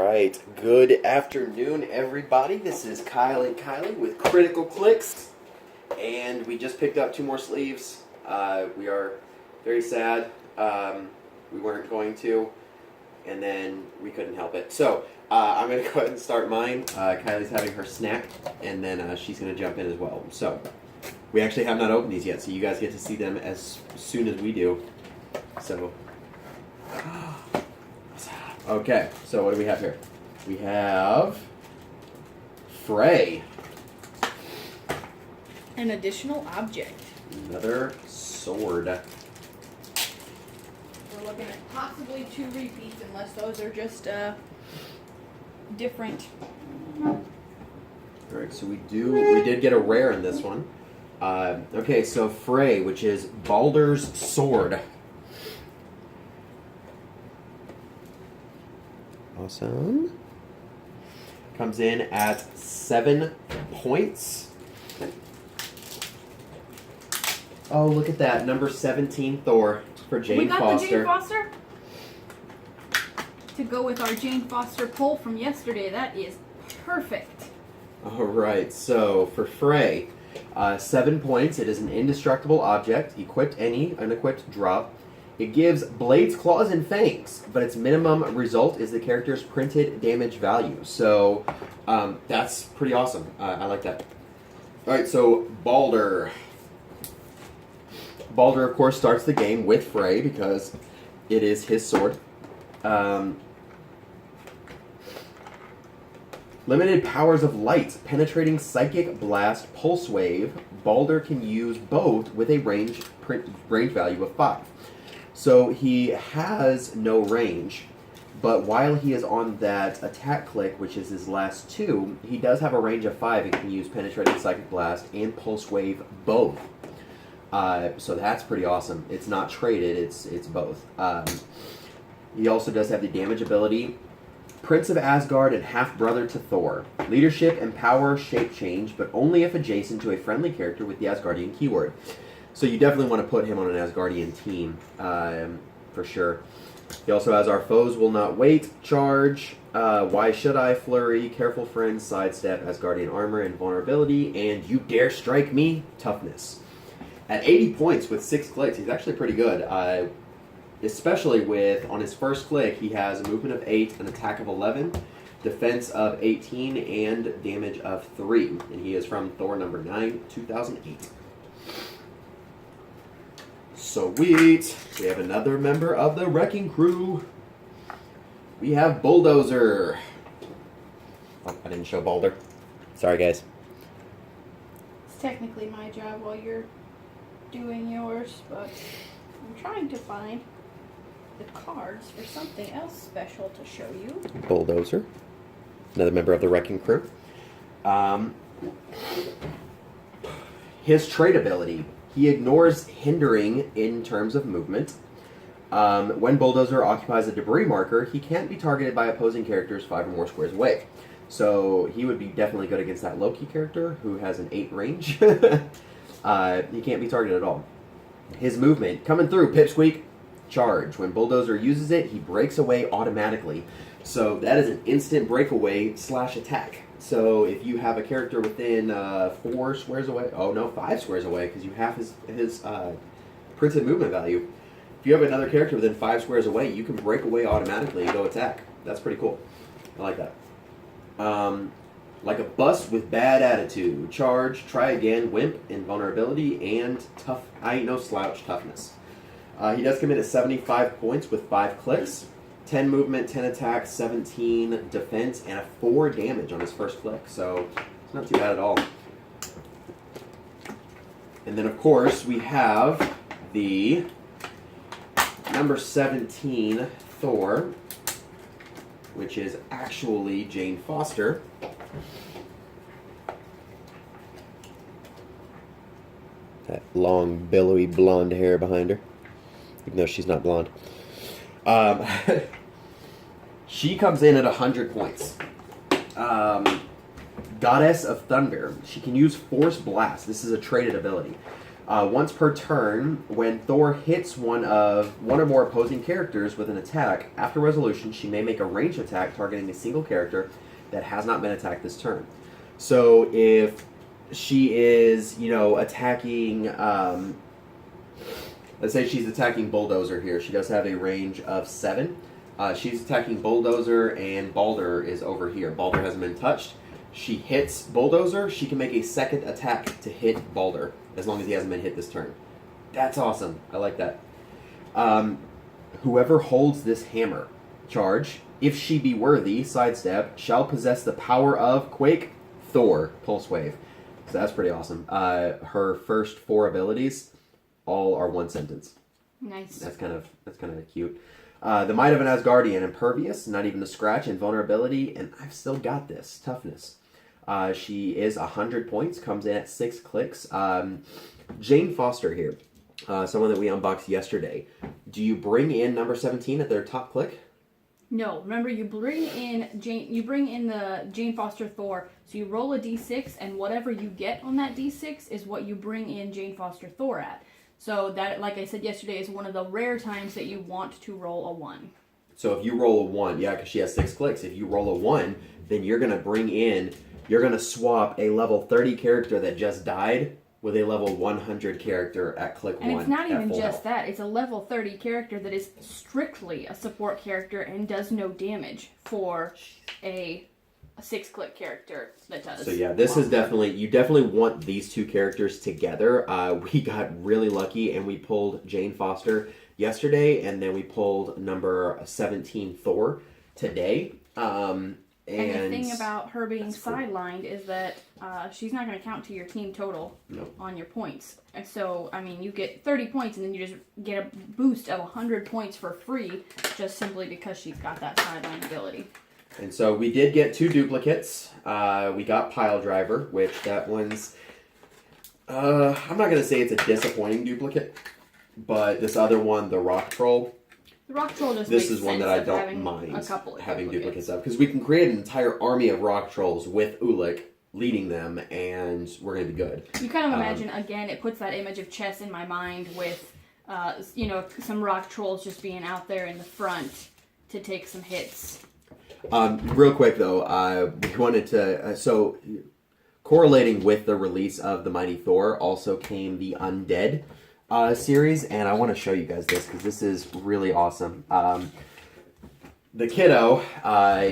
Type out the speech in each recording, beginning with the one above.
right, good afternoon, everybody. This is Kyle and Kylie with Critical Clicks, and we just picked up 2 more sleeves. We are very sad. We weren't going to, and then we couldn't help it. So I'm going to go ahead and start mine. Kylie's having her snack, and then she's going to jump in as well. So we actually have not opened these yet, so you guys get to see them as soon as we do. So. Okay, so what do we have here? We have Frey. An additional object. Another sword. We're looking at possibly 2 repeats unless those are just different. Alright, so we did get a rare in this one. Okay, so Frey, which is Baldur's sword. Awesome. Comes in at 7 points. Oh, look at that. Number 17 Thor for Jane Foster. We got the Jane Foster to go with our Jane Foster poll from yesterday. That is perfect. Alright, so for Frey, 7 points. It is an indestructible object. Equipped any, unequipped drop. It gives blades, claws, and fangs, but its minimum result is the character's printed damage value. So that's pretty awesome. I like that. All right, so Baldur. Baldur, of course, starts the game with Frey because it is his sword. Limited powers of light, penetrating psychic blast, pulse wave. Baldur can use both with a range value of 5. So he has no range, but while he is on that attack click, which is his last 2, he does have a range of 5 and can use Penetrating Psychic Blast and Pulse Wave both. So that's pretty awesome. It's not traded, it's both. He also does have the damage ability, Prince of Asgard and half-brother to Thor. Leadership and power shape change, but only if adjacent to a friendly character with the Asgardian keyword. So you definitely want to put him on an Asgardian team, for sure. He also has Our Foes Will Not Wait, Charge, Why Should I, Flurry, Careful Friend, Sidestep, Asgardian Armor, and Vulnerability, and You Dare Strike Me, Toughness. At 80 points with 6 clicks, he's actually pretty good. Especially with, on his first click, he has a movement of 8, an attack of 11, defense of 18, and damage of 3. And he is from Thor number 9, 2008. Sweet. We have another member of the Wrecking Crew. We have Bulldozer. Oh, I didn't show Baldur. Sorry, guys. It's technically my job while you're doing yours, but I'm trying to find the cards for something else special to show you. Bulldozer. Another member of the Wrecking Crew. His trait ability. He ignores hindering in terms of movement. When Bulldozer occupies a debris marker, he can't be targeted by opposing characters 5 or more squares away. So he would be definitely good against that Loki character, who has an 8 range. He can't be targeted at all. His movement, coming through, Pipsqueak, Charge. When Bulldozer uses it, he breaks away automatically. So that is an instant breakaway / attack. So if you have a character within 4 squares away, 5 squares away, because you have his printed movement value. If you have another character within 5 squares away, you can break away automatically and go attack. That's pretty cool. I like that. Like a bus with bad attitude. Charge, Try Again, Wimp, Invulnerability, and Tough. I ain't no slouch toughness. He does come in at 75 points with 5 clicks. 10 movement, 10 attack, 17 defense, and a 4 damage on his first click. So it's not too bad at all. And then, of course, we have the number 17 Thor, which is actually Jane Foster. That long, billowy blonde hair behind her, even though she's not blonde. She comes in at 100 points. Goddess of Thunder. She can use Force Blast. This is a traded ability. Once per turn, when Thor hits one or more opposing characters with an attack, after resolution, she may make a ranged attack targeting a single character that has not been attacked this turn. So if she is, attacking, let's say she's attacking Bulldozer here. She does have a range of 7. She's attacking Bulldozer, and Balder is over here. Balder hasn't been touched. She hits Bulldozer, she can make a second attack to hit Balder, as long as he hasn't been hit this turn. That's awesome. I like that. Whoever holds this hammer charge, if she be worthy, sidestep, shall possess the power of Quake, Thor, Pulse Wave. So that's pretty awesome. Her first 4 abilities all are 1 sentence. Nice. That's kind of cute. The Might of an Asgardian, impervious, not even a scratch, invulnerability, and I've still got this, toughness. She is 100 points, comes in at 6 clicks. Jane Foster here, someone that we unboxed yesterday. Do you bring in number 17 at their top click? No, remember you bring in the Jane Foster Thor, so you roll a d6, and whatever you get on that d6 is what you bring in Jane Foster Thor at. So that, like I said yesterday, is one of the rare times that you want to roll a 1. So if you roll a 1, yeah, because she has 6 clicks, if you roll a 1, then you're going to swap a level 30 character that just died with a level 100 character at click 1. And it's not even just health. that. It's a level 30 character that is strictly a support character and does no damage for a 6-click character that does. So yeah, this is you definitely want these 2 characters together. We got really lucky and we pulled Jane Foster yesterday, and then we pulled number 17 Thor today. And the thing about her being sidelined is that she's not going to count to your team total on your points. And so, I mean, you get 30 points and then you just get a boost of 100 points for free just simply because she's got that sideline ability. And so we did get 2 duplicates. We got Pile Driver, which that one's... I'm not going to say it's a disappointing duplicate, but this other one, the Rock Troll... The Rock Troll just this makes is one sense that I of don't mind a couple of having duplicates of, because we can create an entire army of Rock Trolls with Ulik leading them, and we're going to be good. You kind of imagine, again, it puts that image of chess in my mind with, some Rock Trolls just being out there in the front to take some hits. Real quick, though, we wanted to... so, correlating with the release of the Mighty Thor also came the Undead series, and I want to show you guys this because this is really awesome. The kiddo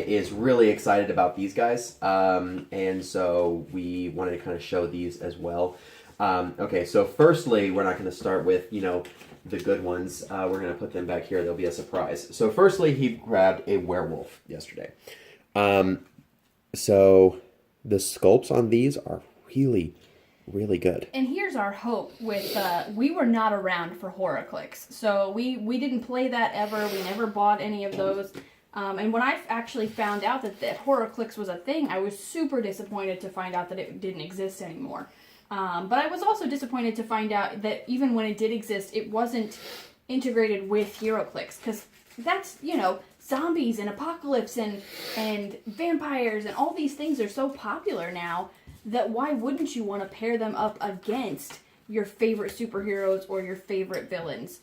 is really excited about these guys, and so we wanted to kind of show these as well. Okay, so firstly, we're not going to start with, the good ones. We're going to put them back here. They'll be a surprise. So firstly, he grabbed a werewolf yesterday. So the sculpts on these are really, really good. And here's our hope with, we were not around for HorrorClix. So we didn't play that ever. We never bought any of those. And when I actually found out that HorrorClix was a thing, I was super disappointed to find out that it didn't exist anymore. But I was also disappointed to find out that even when it did exist, it wasn't integrated with HeroClix. Because that's, zombies and apocalypse and vampires and all these things are so popular now that why wouldn't you want to pair them up against your favorite superheroes or your favorite villains?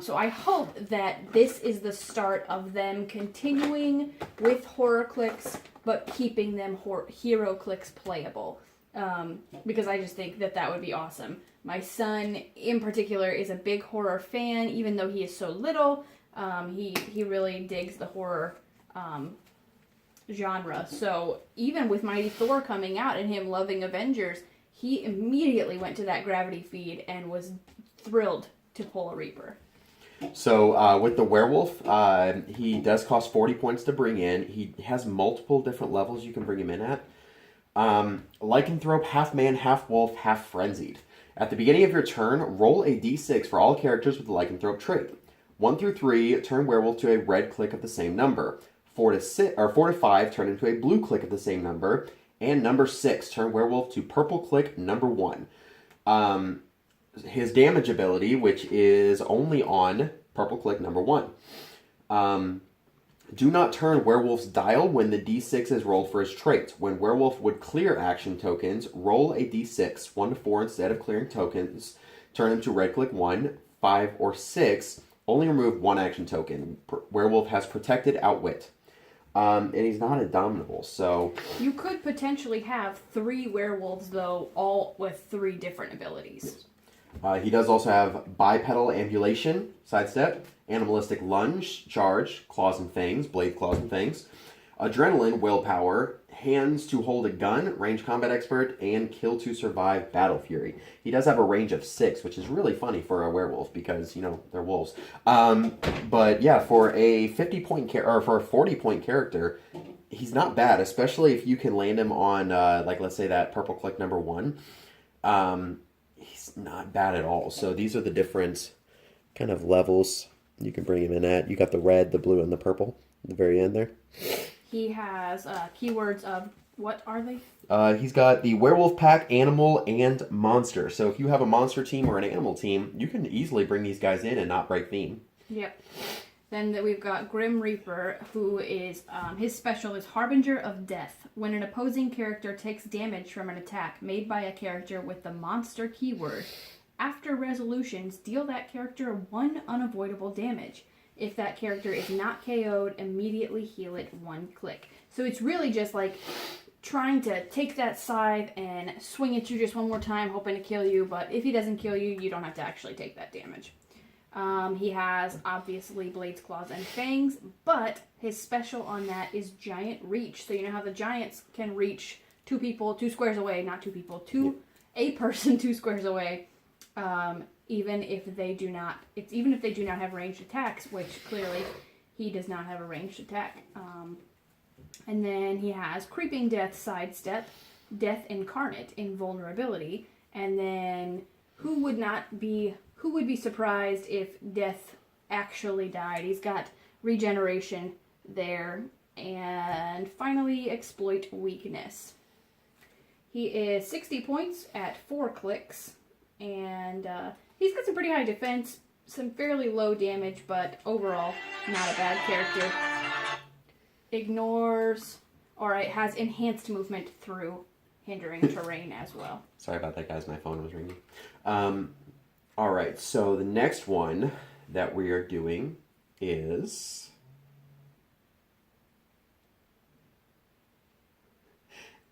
So I hope that this is the start of them continuing with HorrorClix, but keeping them HeroClix playable. Because I just think that would be awesome. My son, in particular, is a big horror fan, even though he is so little. He really digs the horror genre. So even with Mighty Thor coming out and him loving Avengers, he immediately went to that gravity feed and was thrilled to pull a Reaper. So with the werewolf, he does cost 40 points to bring in. He has multiple different levels you can bring him in at. Lycanthrope, half man, half wolf, half frenzied. At the beginning of your turn, roll a d6 for all characters with the Lycanthrope trait. 1 through 3, turn werewolf to a red click of the same number. 4 to 5, turn into a blue click of the same number. And number 6, turn werewolf to purple click number 1. His damage ability, which is only on purple click number 1. Do not turn werewolf's dial when the d6 is rolled for his trait. When werewolf would clear action tokens, roll a d6, 1 to 4 instead of clearing tokens. Turn him to red click 1, 5, or 6. Only remove 1 action token. Werewolf has protected outwit. And he's not indomitable, so... You could potentially have 3 werewolves, though, all with 3 different abilities. Yes. He does also have bipedal ambulation, sidestep, animalistic lunge, charge, claws and fangs, blade claws and fangs, adrenaline, willpower, hands to hold a gun, range combat expert, and kill to survive, battle fury. He does have a range of 6, which is really funny for a werewolf because, you know, they're wolves. But yeah, for a 50-point or for a 40-point character, he's not bad, especially if you can land him on, like, let's say that purple click number 1. He's not bad at all. So these are the different kind of levels you can bring him in at. You got the red, the blue, and the purple at the very end there. He has keywords of, what are they? He's got the werewolf pack, animal, and monster. So if you have a monster team or an animal team, you can easily bring these guys in and not break theme. Yep. Then we've got Grim Reaper, who is, his special is Harbinger of Death. When an opposing character takes damage from an attack made by a character with the monster keyword, after resolutions, deal that character 1 unavoidable damage. If that character is not KO'd, immediately heal it 1 click. So it's really just like trying to take that scythe and swing at you just one more time, hoping to kill you. But if he doesn't kill you, you don't have to actually take that damage. He has, obviously, blades, claws, and fangs. But his special on that is Giant Reach. So you know how the giants can reach 2 people 2 squares away. Not 2 people, a person 2 squares away. Even if they do not have ranged attacks, which clearly he does not have a ranged attack. And then he has Creeping Death, Sidestep, Death Incarnate, Invulnerability, and then who would be surprised if Death actually died? He's got Regeneration there, and finally Exploit Weakness. He is 60 points at 4 clicks, and he's got some pretty high defense, some fairly low damage, but overall, not a bad character. Ignores, has enhanced movement through hindering terrain as well. Sorry about that, guys. My phone was ringing. Alright, so the next one that we are doing is...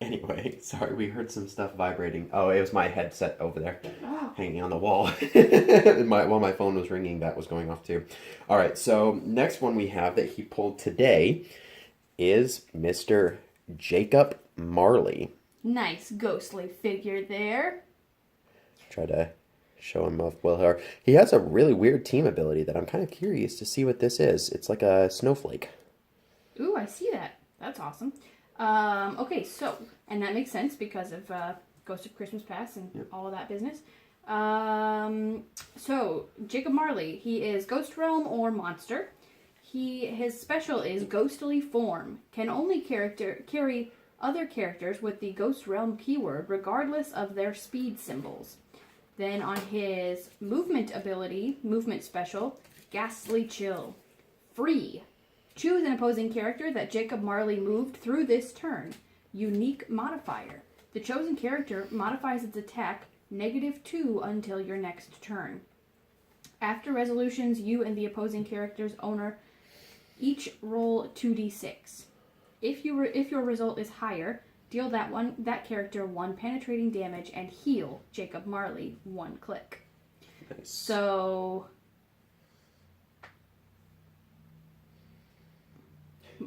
Anyway, sorry, we heard some stuff vibrating. Oh, it was my headset over there, hanging on the wall. While my phone was ringing, that was going off too. All right, so next one we have that he pulled today is Mr. Jacob Marley. Nice ghostly figure there. Try to show him off well here. He has a really weird team ability that I'm kind of curious to see what this is. It's like a snowflake. Ooh, I see that. That's awesome. Okay, so, and that makes sense because of Ghost of Christmas Past and all of that business. So, Jacob Marley, he is Ghost Realm or Monster. His special is Ghostly Form. Can only carry other characters with the Ghost Realm keyword, regardless of their speed symbols. Then on his movement ability, movement special, Ghastly Chill. Free. Choose an opposing character that Jacob Marley moved through this turn. Unique modifier. The chosen character modifies its attack -2 until your next turn. After resolutions, you and the opposing character's owner each roll 2d6. If your result is higher, deal that character 1 penetrating damage and heal Jacob Marley 1 click. Nice. So...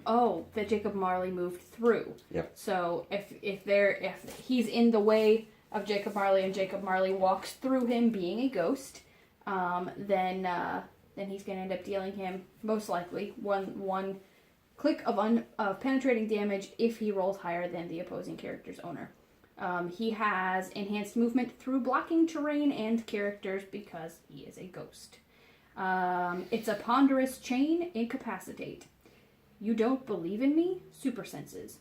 Oh, that Jacob Marley moved through. Yep. So if he's in the way of Jacob Marley and Jacob Marley walks through him being a ghost, then he's going to end up dealing him most likely one click of penetrating damage if he rolls higher than the opposing character's owner. He has enhanced movement through blocking terrain and characters because he is a ghost. It's a ponderous chain, incapacitate. You don't believe in me? Super senses.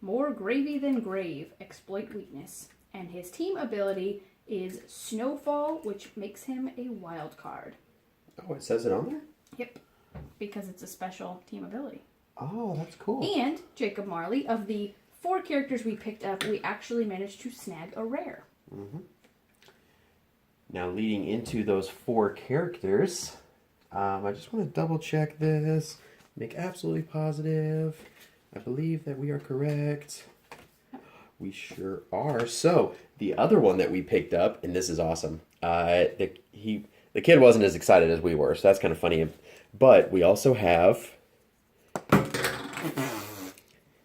More gravy than grave, exploit weakness. And his team ability is Snowfall, which makes him a wild card. Oh, it says it on there? Yep, because it's a special team ability. Oh, that's cool. And Jacob Marley, of the 4 characters we picked up, we actually managed to snag a rare. Mm-hmm. Now, leading into those 4 characters, I just want to double check this, make absolutely positive. I believe that we are correct. We sure are. So, the other one that we picked up, and this is awesome. The kid wasn't as excited as we were, so that's kind of funny. But we also have.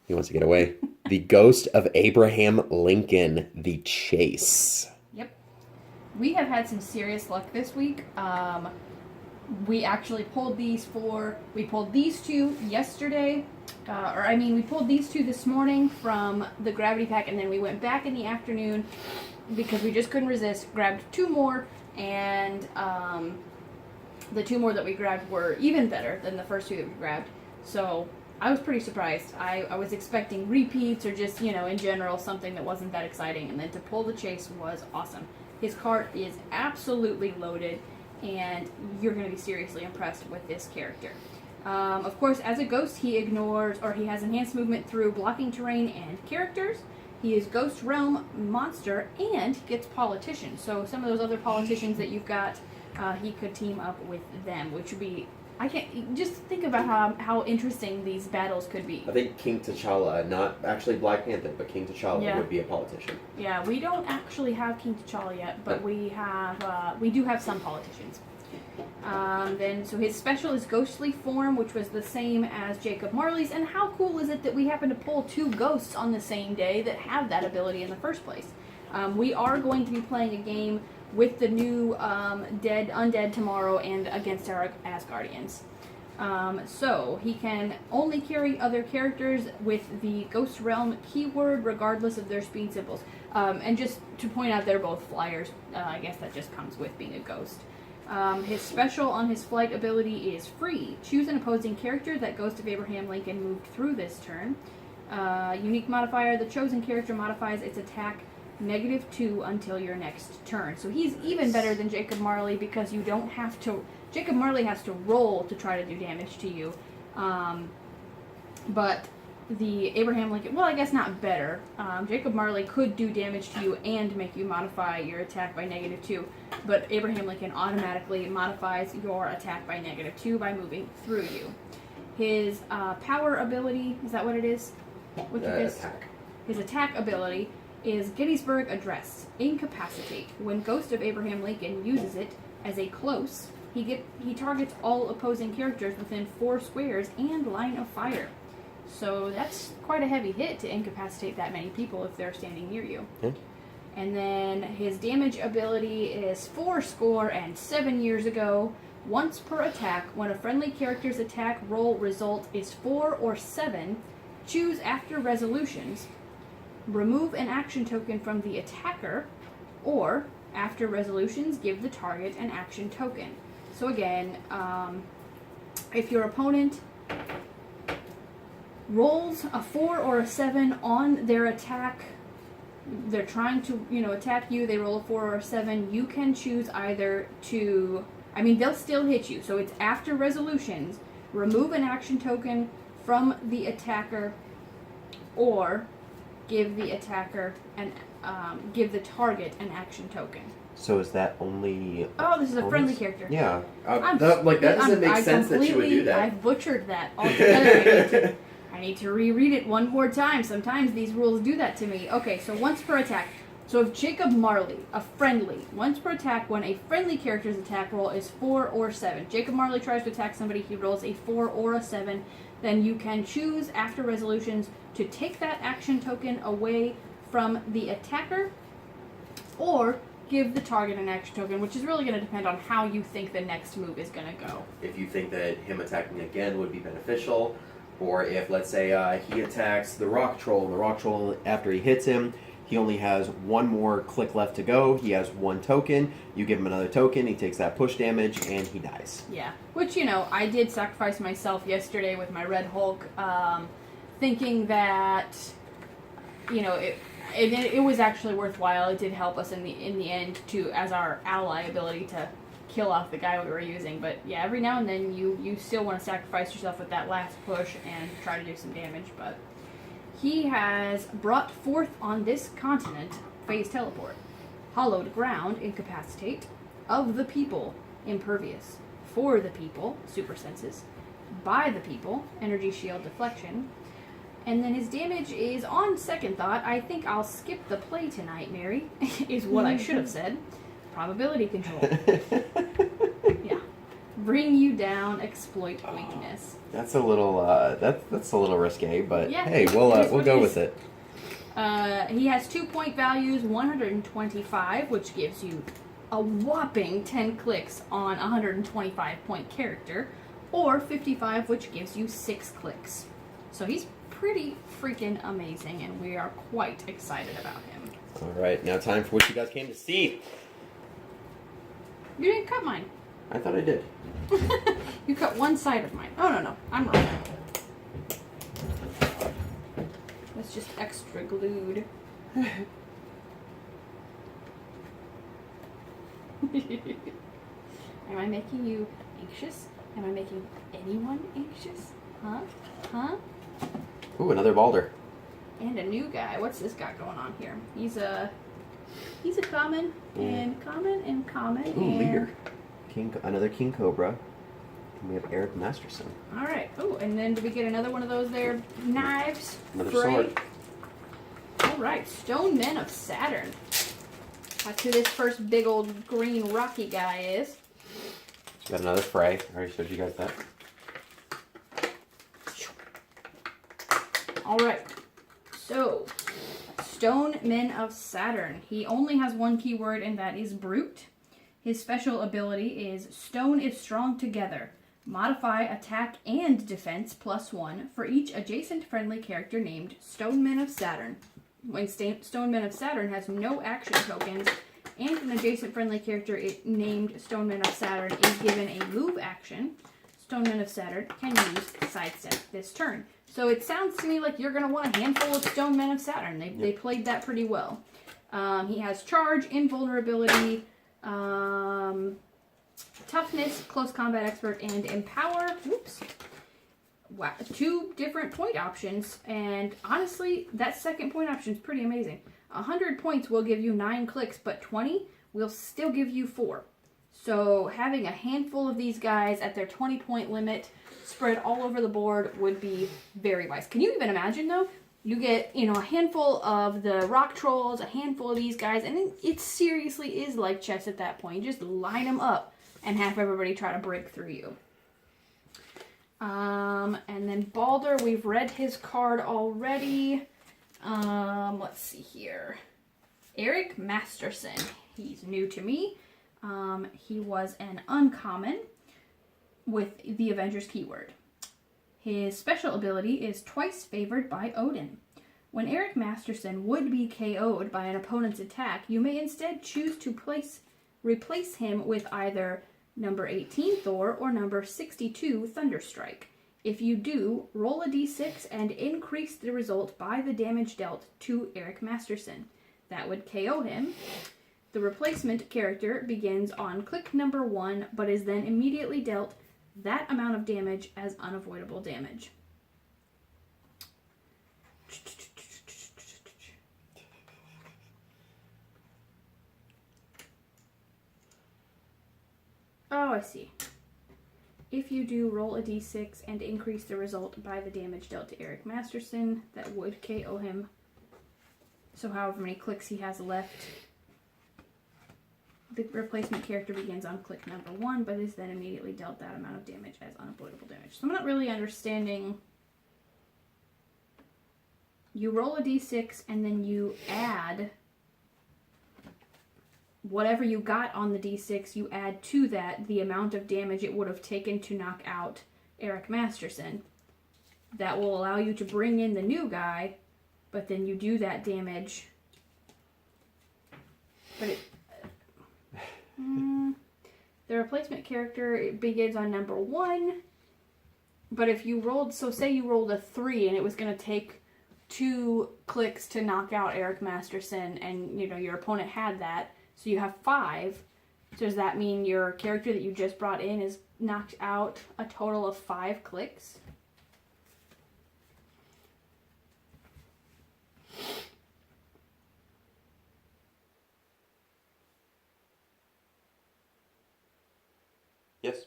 He wants to get away. The Ghost of Abraham Lincoln, The Chase. Yep. We have had some serious luck this week. We actually pulled these 4. We pulled these 2 yesterday. We pulled these 2 this morning from the Gravity Pack, and then we went back in the afternoon because we just couldn't resist, grabbed 2 more, and the 2 more that we grabbed were even better than the first 2 that we grabbed. So I was pretty surprised. I was expecting repeats or just, in general, something that wasn't that exciting, and then to pull the Chase was awesome. His cart is absolutely loaded, and you're going to be seriously impressed with this character. Of course, as a ghost, he has enhanced movement through blocking terrain and characters. He is Ghost Realm Monster and gets Politician. So some of those other politicians that you've got, he could team up with them, which would be... I can't... Just think about how interesting these battles could be. I think King T'Challa, not actually Black Panther, but King T'Challa would be a politician. Yeah, we don't actually have King T'Challa yet, but we do have some politicians. So his special is Ghostly Form, which was the same as Jacob Marley's. And how cool is it that we happen to pull 2 ghosts on the same day that have that ability in the first place? We are going to be playing a game with the new Undead tomorrow and against our Asgardians. So he can only carry other characters with the Ghost Realm keyword regardless of their speed symbols. And just to point out, they're both flyers. I guess that just comes with being a ghost. His special on his flight ability is Free. Choose an opposing character that Ghost of Abraham Lincoln moved through this turn. Unique modifier, the chosen character modifies its attack -2 until your next turn. So he's even better than Jacob Marley because you don't have to... Jacob Marley has to roll to try to do damage to you. But the Abraham Lincoln... Well, I guess not better. Jacob Marley could do damage to you and make you modify your attack by -2. But Abraham Lincoln automatically modifies your attack by -2 by moving through you. His power ability... Is that what it is? Attack. His attack ability is Gettysburg Address. Incapacitate. When Ghost of Abraham Lincoln uses it as a close, he targets all opposing characters within 4 squares and line of fire. So that's quite a heavy hit to incapacitate that many people if they're standing near you. Okay. And then his damage ability is 7 years ago. Once per attack, when a friendly character's attack roll result is 4 or 7, choose after resolutions. Remove an action token from the attacker, or after resolutions, give the target an action token. So again, if your opponent rolls a 4 or a 7 on their attack, they're trying to, attack you, they roll a 4 or a 7, you can choose either to, they'll still hit you, so it's after resolutions, remove an action token from the attacker, or give the attacker give the target an action token. So is that only... Oh, this is a friendly character. Yeah. That doesn't make sense that you would do that. I've butchered that altogether. I need to reread it one more time. Sometimes these rules do that to me. Okay, so once per attack. So if Jacob Marley, a friendly, once per attack when a friendly character's attack roll is 4 or 7. Jacob Marley tries to attack somebody, he rolls a 4 or a 7. Then you can choose after resolutions to take that action token away from the attacker, or give the target an action token, which is really going to depend on how you think the next move is going to go. If you think that him attacking again would be beneficial, or if, let's say, he attacks the Rock Troll, and the Rock Troll, after he hits him, he only has 1 more click left to go, he has 1 token, you give him another token, he takes that push damage, and he dies. Yeah, which, I did sacrifice myself yesterday with my Red Hulk, thinking that, it was actually worthwhile. It did help us in the end as our ally ability to kill off the guy we were using. But yeah, every now and then you still want to sacrifice yourself with that last push and try to do some damage. But he has brought forth on this continent phase teleport. Hallowed ground, incapacitate. Of the people, impervious. For the people, super senses. By the people, energy shield deflection. And then his damage is, on second thought, I think I'll skip the play tonight, Mary, is what I should have said. Probability control. Yeah. Bring you down, exploit weakness. That's a little that's a little risque, but Yeah, hey, we'll go with it. He has 2-point values, 125, which gives you a whopping 10 clicks on a 125-point character, or 55, which gives you 6 clicks. So he's pretty freaking amazing, and we are quite excited about him. All right, now time for what you guys came to see. You didn't cut mine. I thought I did. You cut one side of mine. Oh, no, I'm wrong. That's just extra glued. Am I making you anxious? Am I making anyone anxious? Huh? Huh? Ooh, another Balder. And a new guy. What's this guy going on here? He's a common and common and common. Ooh, and... leader. Another King Cobra. And we have Eric Masterson. All right. Oh, and then do we get another one of those there knives? Another sword. All right. Stone Men of Saturn. That's who this first big old green rocky guy is. We got another Frey. I already showed you guys that. All right. So, Stone Men of Saturn. He only has one keyword, and that is Brute. His special ability is Stone is Strong Together. Modify attack and defense +1 for each adjacent friendly character named Stone Men of Saturn. When Stone Men of Saturn has no action tokens, and an adjacent friendly character named Stone Men of Saturn is given a move action, Stone Men of Saturn can use Sidestep this turn. So it sounds to me like you're going to want a handful of Stone Men of Saturn. They played that pretty well. He has Charge, Invulnerability, Toughness, Close Combat Expert, and Empower. Whoops. Wow. 2 different point options, and honestly, that second point option is pretty amazing. 100 points will give you 9 clicks, but 20 will still give you 4. So having a handful of these guys at their 20-point limit spread all over the board would be very wise. Can you even imagine, though? You get, a handful of the rock trolls, a handful of these guys, and it seriously is like chess at that point. You just line them up and have everybody try to break through you. And then Balder, we've read his card already. Let's see here. Eric Masterson. He's new to me. He was an uncommon with the Avengers keyword. His special ability is Twice Favored by Odin. When Eric Masterson would be KO'd by an opponent's attack, you may instead choose to replace him with either number 18 Thor or number 62 Thunderstrike. If you do, roll a d6 and increase the result by the damage dealt to Eric Masterson. That would KO him. The replacement character begins on click number 1, but is then immediately dealt that amount of damage as unavoidable damage. Oh, I see. If you do, roll a d6 and increase the result by the damage dealt to Eric Masterson, that would KO him. So however many clicks he has left, the replacement character begins on click number 1, but is then immediately dealt that amount of damage as unavoidable damage. So I'm not really understanding. You roll a d6 and then you add whatever you got on the d6, you add to that the amount of damage it would have taken to knock out Eric Masterson. That will allow you to bring in the new guy, but then you do that damage. But the replacement character begins on number 1, but if you rolled, so say you rolled a 3 and it was going to take 2 clicks to knock out Eric Masterson, and your opponent had that, so you have 5. So does that mean your character that you just brought in is knocked out a total of 5 clicks? Yes.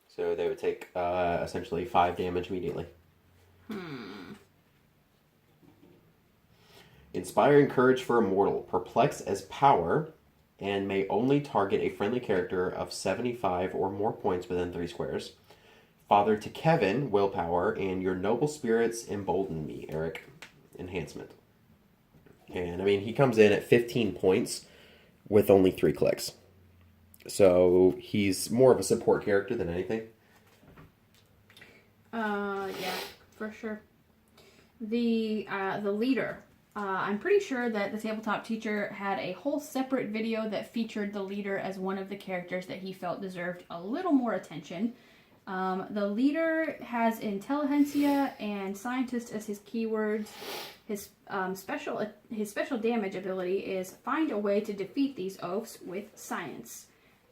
So they would take essentially 5 damage immediately. Inspiring Courage for a Mortal. Perplex as power and may only target a friendly character of 75 or more points within 3 squares. Father to Kevin, willpower, and your noble spirits embolden me, Eric. Enhancement. And I mean, he comes in at 15 points with only 3 clicks. So he's more of a support character than anything. Yeah, for sure. The leader. I'm pretty sure that the tabletop teacher had a whole separate video that featured the leader as one of the characters that he felt deserved a little more attention. The leader has intelligentsia and scientist as his keywords. His special damage ability is find a way to defeat these oafs with science.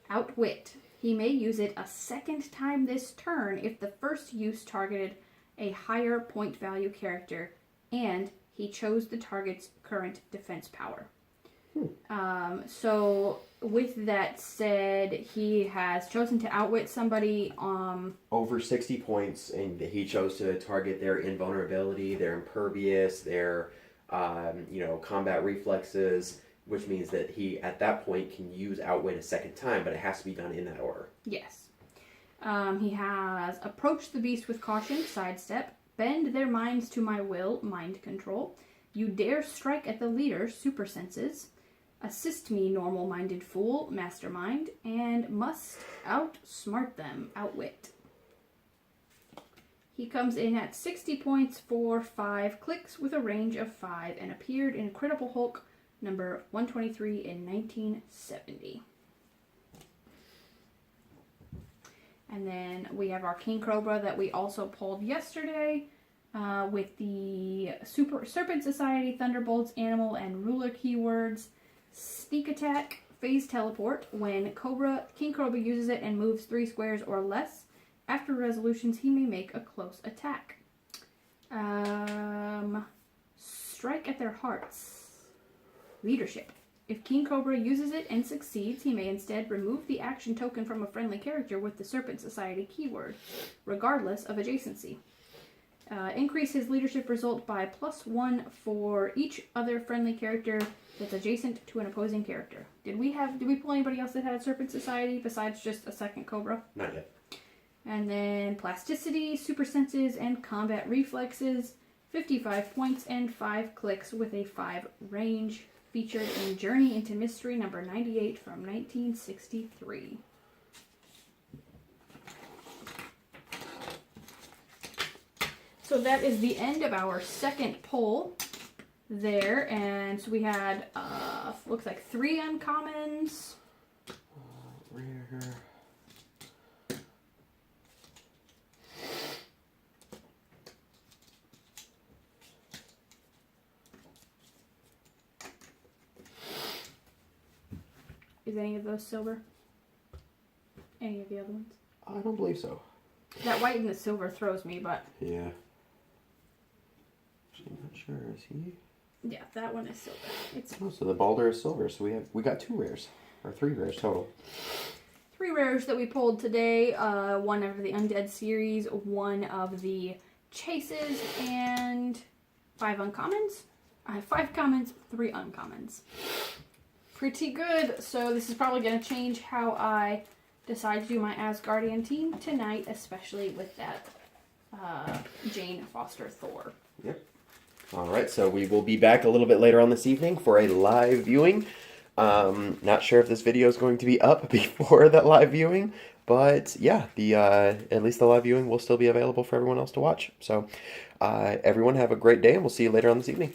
Outwit. He may use it a second time this turn if the first use targeted a higher point value character and he chose the target's current defense power. So with that said, he has chosen to outwit somebody over 60 points, and he chose to target their invulnerability, their impervious, their combat reflexes, which means that he at that point can use outwit a second time, but it has to be done in that order. Yes. He has approach the beast with caution, sidestep, bend their minds to my will, mind control. You dare strike at the leader, super senses. Assist me, normal-minded fool, mastermind, and must outsmart them, outwit. He comes in at 60 points for 5 clicks with a range of 5 and appeared in Incredible Hulk number 123 in 1970. And then we have our King Cobra that we also pulled yesterday with the Super Serpent Society, Thunderbolts, Animal, and Ruler keywords. Sneak attack, phase teleport. When King Cobra uses it and moves 3 squares or less, after resolutions he may make a close attack. Strike at their hearts. Leadership. If King Cobra uses it and succeeds, he may instead remove the action token from a friendly character with the Serpent Society keyword, regardless of adjacency. Increase his leadership result by +1 for each other friendly character that's adjacent to an opposing character. Did we pull anybody else that had a Serpent Society besides just a second Cobra? Not yet. And then plasticity, super senses, and combat reflexes. 55 points and 5 clicks with a 5 range. Featured in Journey into Mystery number 98 from 1963. So that is the end of our second poll there. And so we had, looks like 3 uncommons. Rare. Is any of those silver? Any of the other ones? I don't believe so. That white and the silver throws me, but... Yeah. I'm not sure. Is he? Yeah, that one is silver. It's so the Balder is silver. So we got 2 rares. Or 3 rares total. 3 rares that we pulled today. 1 of the Undead series, 1 of the Chases, and 5 uncommons. I have 5 commons, 3 uncommons. Pretty good. So this is probably going to change how I decide to do my Asgardian team tonight, especially with that Jane Foster Thor. Yep. All right, so we will be back a little bit later on this evening for a live viewing. Not sure if this video is going to be up before that live viewing, but yeah, at least the live viewing will still be available for everyone else to watch. So everyone have a great day, and we'll see you later on this evening.